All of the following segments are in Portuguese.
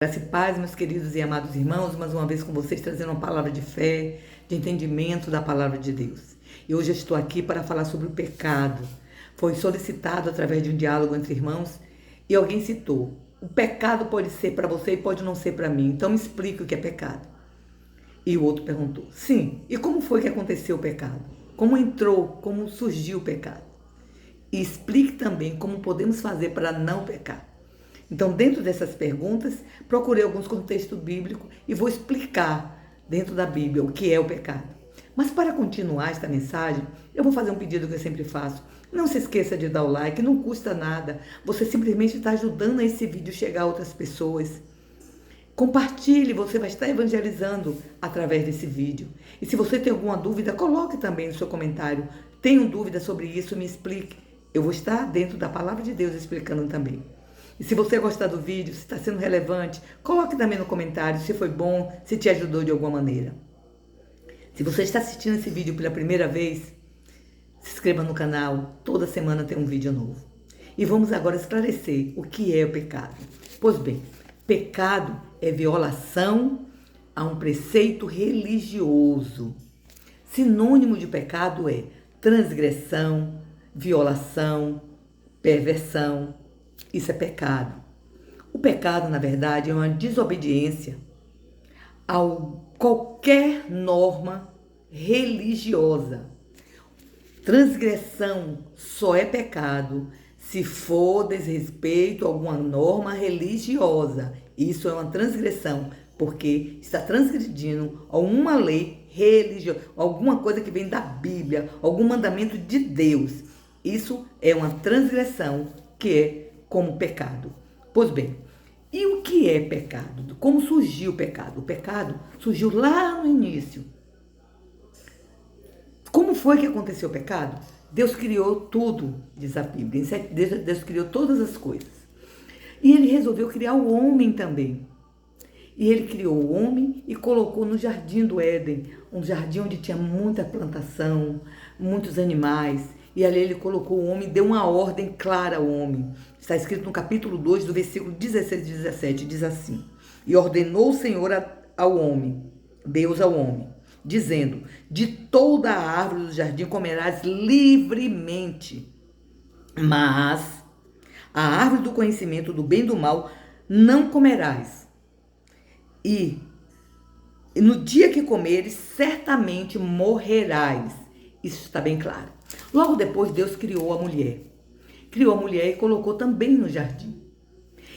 Graça e paz, meus queridos e amados irmãos, mais uma vez com vocês, trazendo uma palavra de fé, de entendimento da palavra de Deus. E hoje eu estou aqui para falar sobre o pecado. Foi solicitado através de um diálogo entre irmãos e alguém citou: o pecado pode ser para você e pode não ser para mim, então me explique o que é pecado. E o outro perguntou: sim, e como foi que aconteceu o pecado? Como entrou, como surgiu o pecado? E explique também como podemos fazer para não pecar. Então, dentro dessas perguntas, procurei alguns contextos bíblicos e vou explicar dentro da Bíblia o que é o pecado. Mas para continuar esta mensagem, eu vou fazer um pedido que eu sempre faço. Não se esqueça de dar o like, não custa nada. Você simplesmente está ajudando esse vídeo chegar a outras pessoas. Compartilhe, você vai estar evangelizando através desse vídeo. E se você tem alguma dúvida, coloque também no seu comentário. Tenho dúvida sobre isso, me explique. Eu vou estar dentro da palavra de Deus explicando também. E se você gostar do vídeo, se está sendo relevante, coloque também no comentário se foi bom, se te ajudou de alguma maneira. Se você está assistindo esse vídeo pela primeira vez, se inscreva no canal, toda semana tem um vídeo novo. E vamos agora esclarecer o que é o pecado. Pois bem, pecado é violação a um preceito religioso. Sinônimo de pecado é transgressão, violação, perversão. Isso é pecado. O pecado, na verdade, é uma desobediência a qualquer norma religiosa. Transgressão só é pecado se for desrespeito a alguma norma religiosa. Isso é uma transgressão, porque está transgredindo alguma lei religiosa, alguma coisa que vem da Bíblia, algum mandamento de Deus. Isso é uma transgressão que é como pecado. Pois bem, e o que é pecado? Como surgiu o pecado? O pecado surgiu lá no início. Como foi que aconteceu o pecado? Deus criou tudo, diz a Bíblia. Em 7 dias, Deus criou todas as coisas. E ele resolveu criar o homem também. E ele criou o homem e colocou no jardim do Éden, um jardim onde tinha muita plantação, muitos animais. E ali ele colocou o homem, deu uma ordem clara ao homem. Está escrito no capítulo 2, do versículo 16 e 17, diz assim: e ordenou o Senhor ao homem, Deus ao homem, dizendo: de toda a árvore do jardim comerás livremente, mas a árvore do conhecimento do bem e do mal não comerás. E no dia que comeres, certamente morrerás. Isso está bem claro. Logo depois, Deus criou a mulher. Criou a mulher e colocou também no jardim.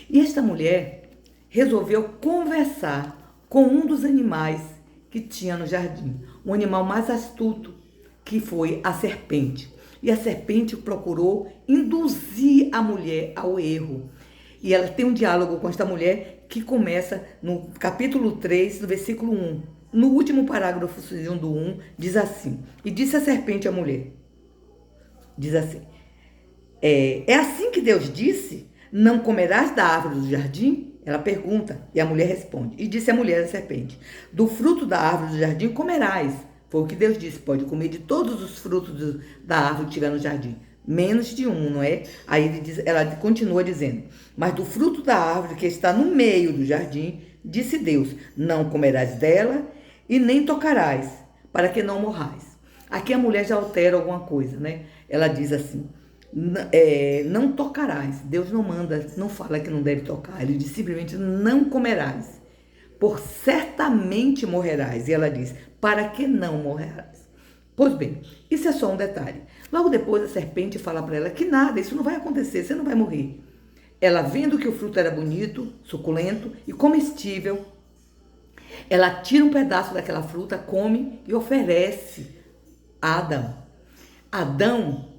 E esta mulher resolveu conversar com um dos animais que tinha no jardim. Um animal mais astuto, que foi a serpente. E a serpente procurou induzir a mulher ao erro. E ela tem um diálogo com esta mulher que começa no capítulo 3, do versículo 1. No último parágrafo do 1, diz assim: e disse a serpente à mulher, diz assim, é assim que Deus disse, não comerás da árvore do jardim? Ela pergunta, e a mulher responde, e disse a mulher à serpente: do fruto da árvore do jardim comerás. Foi o que Deus disse, pode comer de todos os frutos da árvore que tiver no jardim, menos de um, não é? Aí ela continua dizendo: mas do fruto da árvore que está no meio do jardim, disse Deus, não comerás dela e nem tocarás, para que não morrais. Aqui a mulher já altera alguma coisa, né? Ela diz assim: não tocarás. Deus não manda, não fala que não deve tocar. Ele diz simplesmente: não comerás, por certamente morrerás. E ela diz: para que não morrerás? Pois bem, isso é só um detalhe. Logo depois a serpente fala para ela que nada, isso não vai acontecer, você não vai morrer. Ela, vendo que o fruto era bonito, suculento e comestível, ela tira um pedaço daquela fruta, come e oferece a Adão. Adão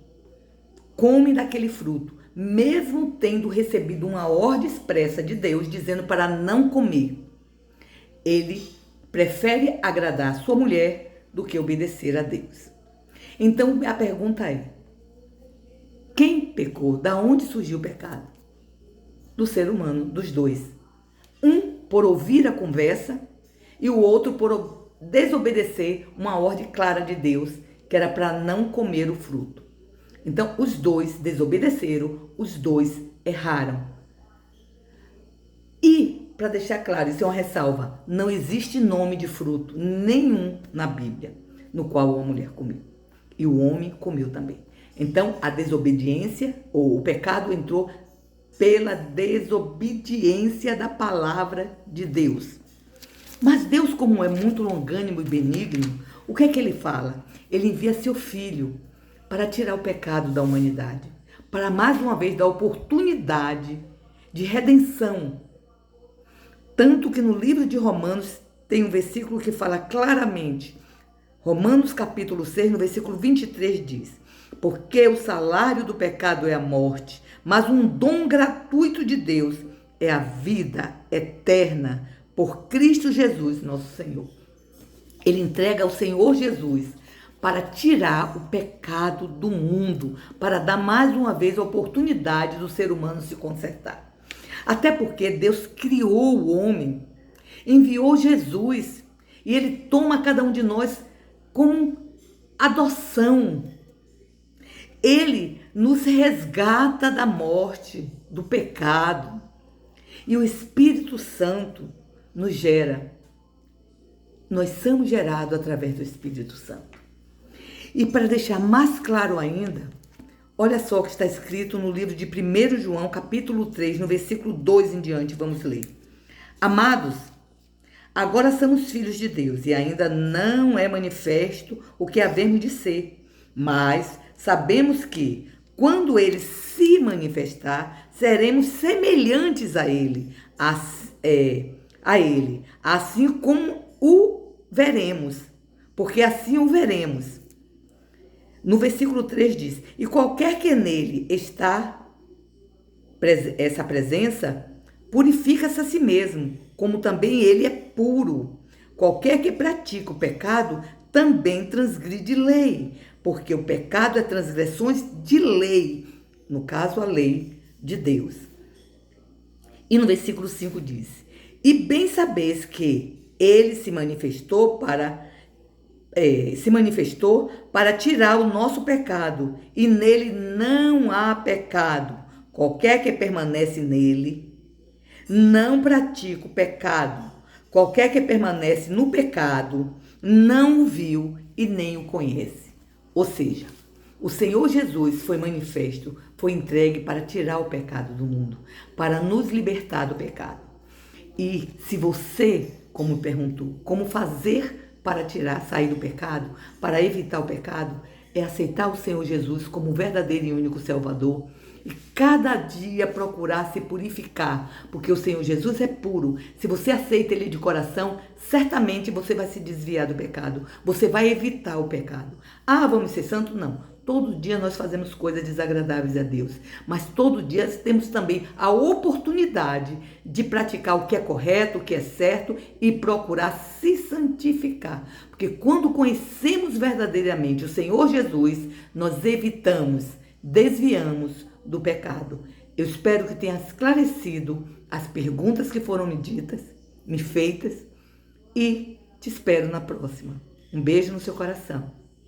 come daquele fruto, mesmo tendo recebido uma ordem expressa de Deus dizendo para não comer. Ele prefere agradar sua mulher do que obedecer a Deus. Então a pergunta é: quem pecou? Da onde surgiu o pecado? Do ser humano, dos dois. Um por ouvir a conversa e o outro por desobedecer uma ordem clara de Deus, que era para não comer o fruto. Então, os dois desobedeceram, os dois erraram. E para deixar claro, isso é uma ressalva, não existe nome de fruto nenhum na Bíblia no qual a mulher comeu. E o homem comeu também. Então, a desobediência, ou o pecado entrou pela desobediência da palavra de Deus. Mas Deus, como é muito longânimo e benigno, o que é que ele fala? Ele envia seu Filho para tirar o pecado da humanidade, para mais uma vez dar oportunidade de redenção. Tanto que no livro de Romanos tem um versículo que fala claramente, Romanos capítulo 6, no versículo 23 diz, porque o salário do pecado é a morte, mas um dom gratuito de Deus é a vida eterna por Cristo Jesus, nosso Senhor. Ele entrega ao Senhor Jesus para tirar o pecado do mundo, para dar mais uma vez a oportunidade do ser humano se consertar. Até porque Deus criou o homem, enviou Jesus, e ele toma cada um de nós como adoção. Ele nos resgata da morte, do pecado. E o Espírito Santo nos gera. Nós somos gerados através do Espírito Santo. E para deixar mais claro ainda, olha só o que está escrito no livro de 1 João, capítulo 3, no versículo 2 em diante, vamos ler. Amados, agora somos filhos de Deus e ainda não é manifesto o que havemos de ser, mas sabemos que, quando ele se manifestar, seremos semelhantes a ele, assim como o veremos, porque assim o veremos. No versículo 3 diz, e qualquer que nele está, essa presença, purifica-se a si mesmo, como também ele é puro. Qualquer que pratica o pecado também transgride lei, porque o pecado é transgressões de lei, no caso a lei de Deus. E no versículo 5 diz, e bem sabeis que ele se manifestou para tirar o nosso pecado, e nele não há pecado. Qualquer que permanece nele não pratica o pecado. Qualquer que permanece no pecado não o viu e nem o conhece. Ou seja, o Senhor Jesus foi manifesto, foi entregue para tirar o pecado do mundo, para nos libertar do pecado. E se você, como perguntou, como fazer para sair do pecado, para evitar o pecado, é aceitar o Senhor Jesus como verdadeiro e único Salvador e cada dia procurar se purificar, porque o Senhor Jesus é puro. Se você aceita Ele de coração, certamente você vai se desviar do pecado, você vai evitar o pecado. Ah, vamos ser santos? Não. Todo dia nós fazemos coisas desagradáveis a Deus, mas todo dia temos também a oportunidade de praticar o que é correto, o que é certo e procurar se santificar. Porque quando conhecemos verdadeiramente o Senhor Jesus, nós evitamos, desviamos do pecado. Eu espero que tenha esclarecido as perguntas que foram me feitas e te espero na próxima. Um beijo no seu coração.